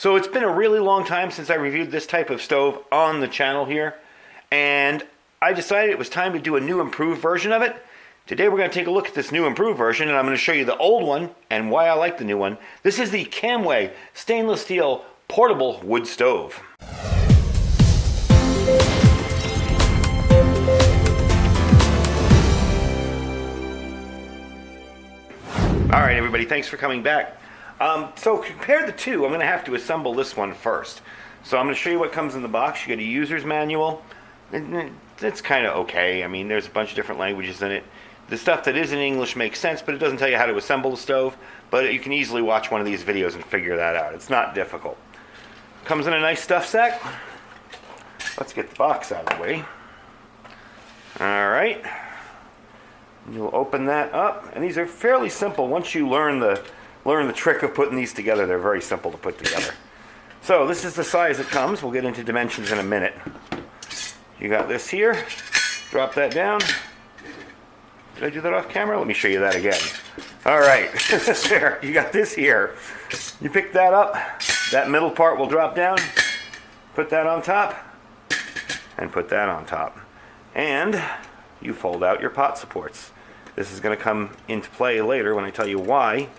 So it's been a really long time since I reviewed this type of stove on the channel here, and I decided it was time to do a new improved version of it. Today we're going to take a look at this new improved version, and I'm going to show you the old one and why I like the new one. This is the Canway stainless steel portable wood stove. All right, everybody, thanks for coming back. So compare the two, I'm going to have to assemble this one first. So I'm going to show you what comes in the box. You get a user's manual. It's kind of okay. I mean, there's a bunch of different languages in it. The stuff that is in English makes sense, but it doesn't tell you how to assemble the stove. But you can easily watch one of these videos and figure that out. It's not difficult. Comes in a nice stuff sack. Let's get the box out of the way. All right. You'll open that up, and these are fairly simple. Once you learn the trick of putting these together, they're very simple to put together. So this is the size it comes. We'll get into dimensions in a minute. You got this here. Drop that down. Did I do that off camera? Let me show you that again. All right, there. You got this here. You pick that up. That middle part will drop down. Put that on top, and put that on top. And you fold out your pot supports. This is going to come into play later when I tell you why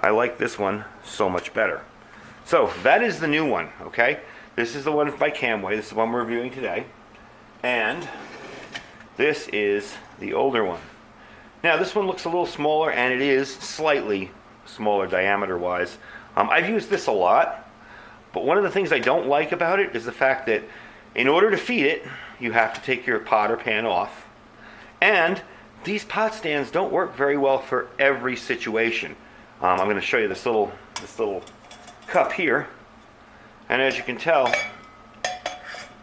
I like this one so much better. So that is the new one, okay? This is the one by Canway. This is the one we're reviewing today. And this is the older one. Now this one looks a little smaller, and it is slightly smaller diameter-wise. I've used this a lot, but one of the things I don't like about it is the fact that in order to feed it, you have to take your pot or pan off. And these pot stands don't work very well for every situation. I'm going to show you this little cup here, and as you can tell,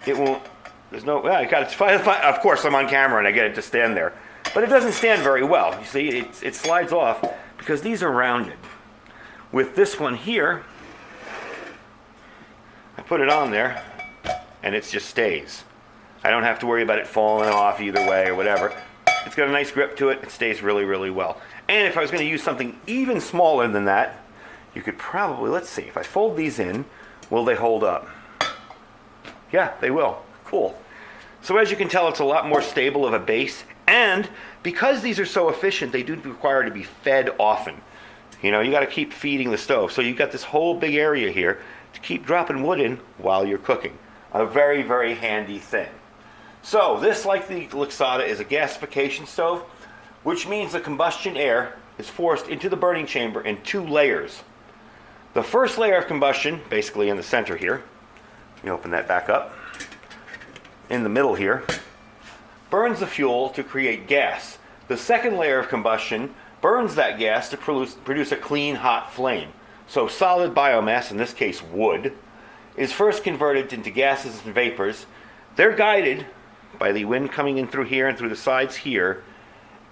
it won't. There's no. I got it. Of course, I'm on camera and I get it to stand there, but it doesn't stand very well. You see, it slides off because these are rounded. With this one here, I put it on there, and it just stays. I don't have to worry about it falling off either way or whatever. It's got a nice grip to it. It stays really, really well. And if I was going to use something even smaller than that, you could probably, let's see, if I fold these in, will they hold up? Yeah, they will. Cool. So as you can tell, it's a lot more stable of a base. And because these are so efficient, they do require to be fed often. You know, you got to keep feeding the stove. So you've got this whole big area here to keep dropping wood in while you're cooking. A very, very handy thing. So this, like the Luxada, is a gasification stove, which means the combustion air is forced into the burning chamber in two layers. The first layer of combustion, basically in the center here, you open that back up, in the middle here, burns the fuel to create gas. The second layer of combustion burns that gas to produce a clean, hot flame. So solid biomass, in this case wood, is first converted into gases and vapors. They're guided by the wind coming in through here and through the sides here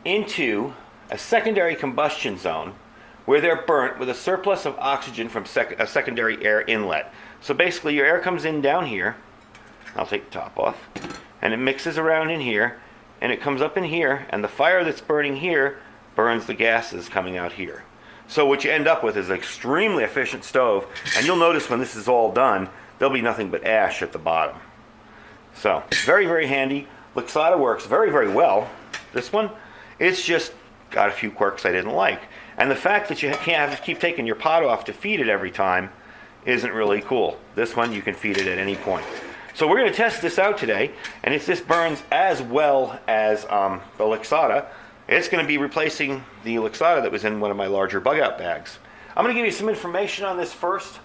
into a secondary combustion zone where they're burnt with a surplus of oxygen from a secondary air inlet. So basically your air comes in down here. I'll take the top off. And it mixes around in here, and it comes up in here, and the fire that's burning here burns the gases coming out here. So what you end up with is an extremely efficient stove, and you'll notice when this is all done, there'll be nothing but ash at the bottom. So, very, very handy. Luxada works very, very well. This one, it's just got a few quirks I didn't like. And the fact that you can't have to keep taking your pot off to feed it every time isn't really cool. This one, you can feed it at any point. So we're going to test this out today, and if this burns as well as the Luxada, it's going to be replacing the Luxada that was in one of my larger bug-out bags. I'm going to give you some information on this first.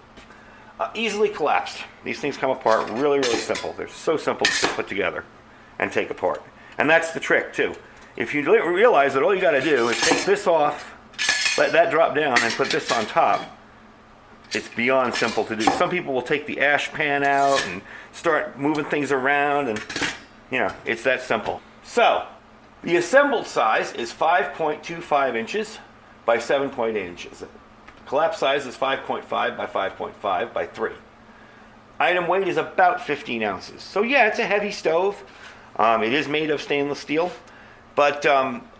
Easily collapsed. These things come apart really, really simple. They're so simple to put together and take apart. And that's the trick, too. If you realize that all you got to do is take this off, let that drop down, and put this on top, it's beyond simple to do. Some people will take the ash pan out and start moving things around, and, you know, it's that simple. So, the assembled size is 5.25 inches by 7.8 inches. Collapse size is 5.5 by 5.5 by 3. Item weight is about 15 ounces. So yeah, it's a heavy stove. It is made of stainless steel. But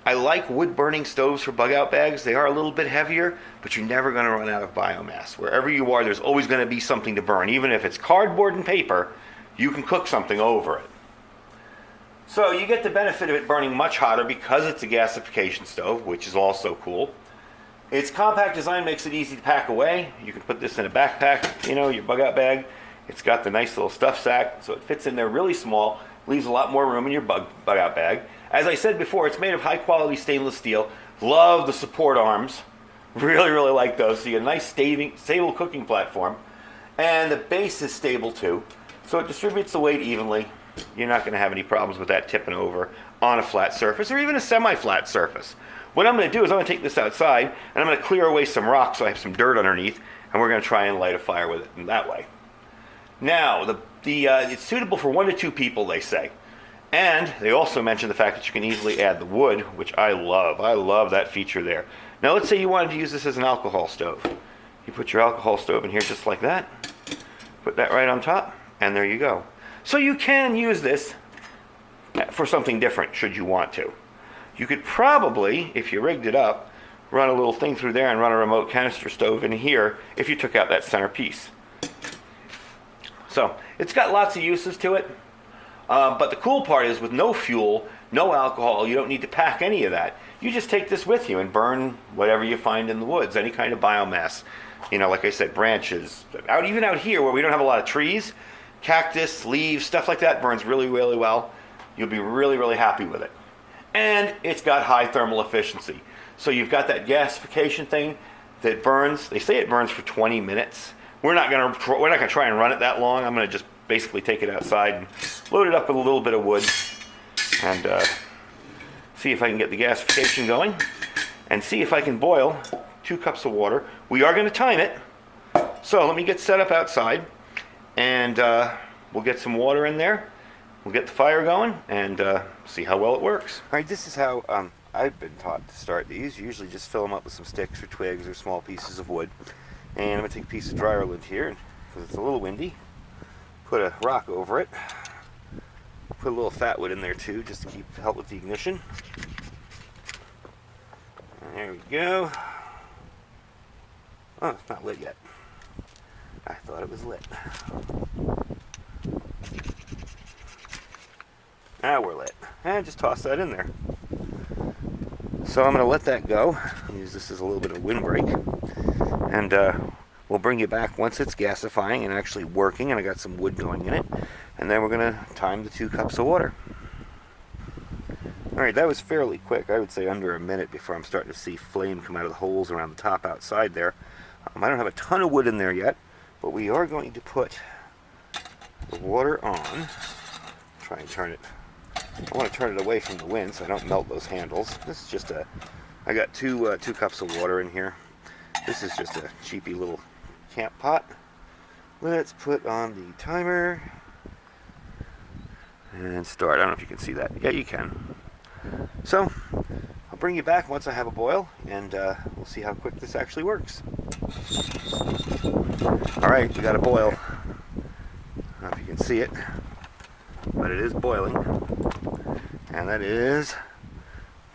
I like wood burning stoves for bug out bags. They are a little bit heavier, but you're never going to run out of biomass. Wherever you are, there's always going to be something to burn. Even if it's cardboard and paper, you can cook something over it. So you get the benefit of it burning much hotter because it's a gasification stove, which is also cool. Its compact design makes it easy to pack away. You can put this in a backpack, your bug out bag. It's got the nice little stuff sack, so it fits in there really small, leaves a lot more room in your bug out bag. As I said before, it's made of high quality stainless steel. Love the support arms. Really, really like those. So you get a nice stable cooking platform. And the base is stable too. So it distributes the weight evenly. You're not going to have any problems with that tipping over on a flat surface or even a semi-flat surface. What I'm going to do is I'm going to take this outside and I'm going to clear away some rocks so I have some dirt underneath, and we're going to try and light a fire with it in that way. Now, it's suitable for 1 to 2 people, they say. And they also mention the fact that you can easily add the wood, which I love. I love that feature there. Now, let's say you wanted to use this as an alcohol stove. You put your alcohol stove in here just like that. Put that right on top, and there you go. So you can use this for something different, should you want to. You could probably, if you rigged it up, run a little thing through there and run a remote canister stove in here if you took out that center piece. So it's got lots of uses to it. But the cool part is with no fuel, no alcohol, you don't need to pack any of that. You just take this with you and burn whatever you find in the woods, any kind of biomass. Like I said, branches. Even out here where we don't have a lot of trees, cactus, leaves, stuff like that burns really, really well. You'll be really, really happy with it. And it's got high thermal efficiency. So you've got that gasification thing that burns. They say it burns for 20 minutes. We're not going to try and run it that long. I'm going to just basically take it outside and load it up with a little bit of wood and see if I can get the gasification going and see if I can boil 2 cups of water. We are going to time it. So let me get set up outside and we'll get some water in there. We'll get the fire going and see how well it works. All right, this is how I've been taught to start these. You usually just fill them up with some sticks or twigs or small pieces of wood. And I'm going to take a piece of dryer lint here because it's a little windy. Put a rock over it. Put a little fat wood in there too, just to help with the ignition. There we go. Oh, it's not lit yet. I thought it was lit. Now we're lit. And just toss that in there. So I'm going to let that go. Use this as a little bit of windbreak. And we'll bring you back once it's gasifying and actually working, and I got some wood going in it. And then we're going to time the 2 cups of water. Alright, that was fairly quick. I would say under a minute before I'm starting to see flame come out of the holes around the top outside there. I don't have a ton of wood in there yet, but we are going to put the water on. Try and turn it. I want to turn it away from the wind so I don't melt those handles. This is just I got 2 cups of water in here. This is just a cheapy little camp pot. Let's put on the timer and start. I don't know if you can see that. Yeah, you can. So I'll bring you back once I have a boil, and we'll see how quick this actually works. Alright, we got a boil. I don't know if you can see it, but it is boiling. And that is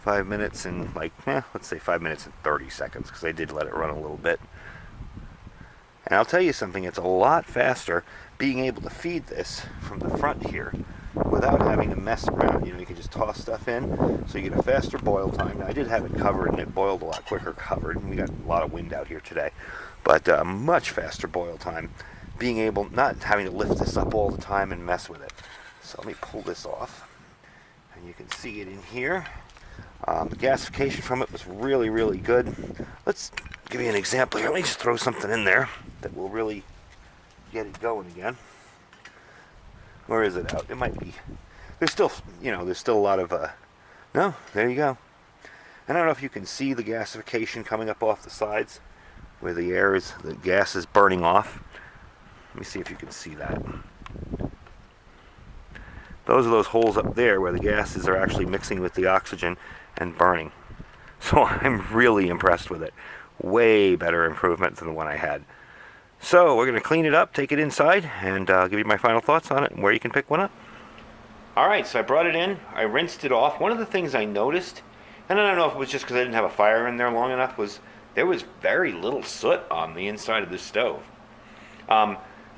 5 minutes and let's say 5 minutes and 30 seconds, because I did let it run a little bit. And I'll tell you something, it's a lot faster being able to feed this from the front here without having to mess around. You can just toss stuff in, so you get a faster boil time. Now, I did have it covered, and it boiled a lot quicker covered, and we got a lot of wind out here today. But much faster boil time, being able, not having to lift this up all the time and mess with it. So let me pull this off, and you can see it in here. The gasification from it was really, really good. Let's give you an example here. Let me just throw something in there that will really get it going again. Where is it out? It might be. There's still, there's still a lot of, no, there you go. And I don't know if you can see the gasification coming up off the sides where the gas is burning off. Let me see if you can see that. Those are those holes up there where the gases are actually mixing with the oxygen and burning. So I'm really impressed with it. Way better improvement than the one I had. So we're going to clean it up, take it inside, and give you my final thoughts on it and where you can pick one up. Alright, so I brought it in, I rinsed it off. One of the things I noticed and I don't know if it was just because I didn't have a fire in there long enough, there was very little soot on the inside of this stove.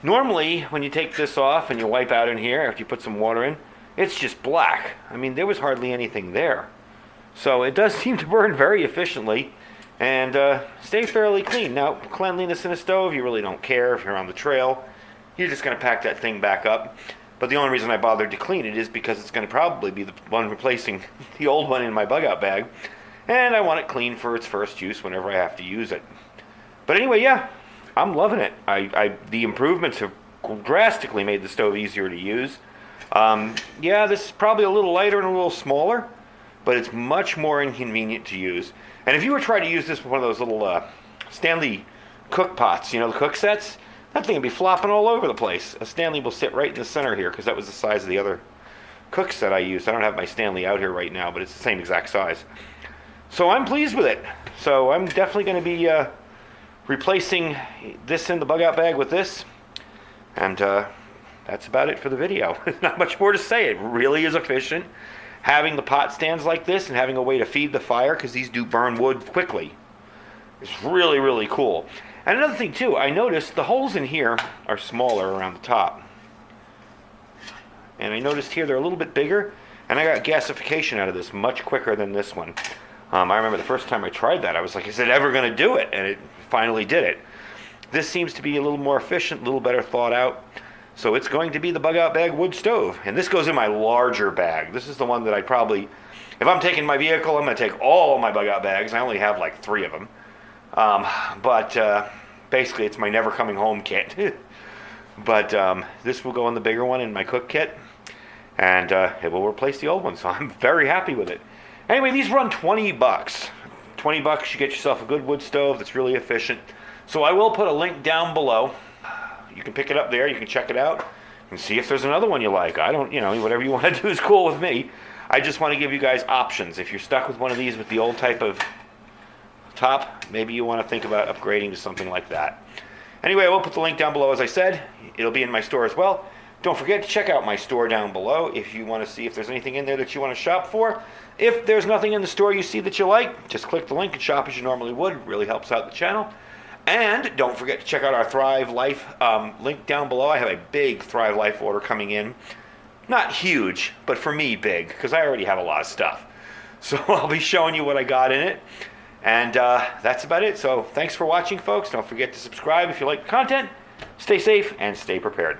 Normally, when you take this off and you wipe out in here after you put some water in, it's just black. I mean, there was hardly anything there. So it does seem to burn very efficiently and stay fairly clean. Now, cleanliness in a stove, you really don't care if you're on the trail. You're just going to pack that thing back up. But the only reason I bothered to clean it is because it's going to probably be the one replacing the old one in my bug out bag. And I want it clean for its first use whenever I have to use it. But anyway, yeah, I'm loving it. The improvements have drastically made the stove easier to use. Yeah, this is probably a little lighter and a little smaller, but it's much more inconvenient to use. And if you were trying to use this with one of those little Stanley cook pots, you know, the cook sets, that thing would be flopping all over the place. A Stanley will sit right in the center here because that was the size of the other cook set I used. I don't have my Stanley out here right now, but it's the same exact size. So I'm pleased with it. So I'm definitely going to be replacing this in the bug out bag with this. And that's about it for the video. Not much more to say. It really is efficient. Having the pot stands like this and having a way to feed the fire, because these do burn wood quickly, is really, really cool. And another thing too, I noticed the holes in here are smaller around the top. And I noticed here they're a little bit bigger, and I got gasification out of this much quicker than this one. I remember the first time I tried that, I was like, is it ever going to do it? And it finally did it. This seems to be a little more efficient, a little better thought out. So it's going to be the bug out bag wood stove. And this goes in my larger bag. This is the one that I probably, if I'm taking my vehicle, I'm going to take all of my bug out bags. I only have like 3 of them. But basically it's my never coming home kit. But this will go in the bigger one in my cook kit. And it will replace the old one. So I'm very happy with it. Anyway, these run $20. $20, you get yourself a good wood stove that's really efficient. So I will put a link down below. You can pick it up there, you can check it out, and see if there's another one you like. I don't, whatever you want to do is cool with me. I just want to give you guys options. If you're stuck with one of these with the old type of top, maybe you want to think about upgrading to something like that. Anyway, I will put the link down below, as I said. It'll be in my store as well. Don't forget to check out my store down below if you want to see if there's anything in there that you want to shop for. If there's nothing in the store you see that you like, just click the link and shop as you normally would. It really helps out the channel. And don't forget to check out our Thrive Life link down below. I have a big Thrive Life order coming in. Not huge, but for me big, because I already have a lot of stuff. So I'll be showing you what I got in it. And that's about it. So thanks for watching, folks. Don't forget to subscribe if you like the content. Stay safe and stay prepared.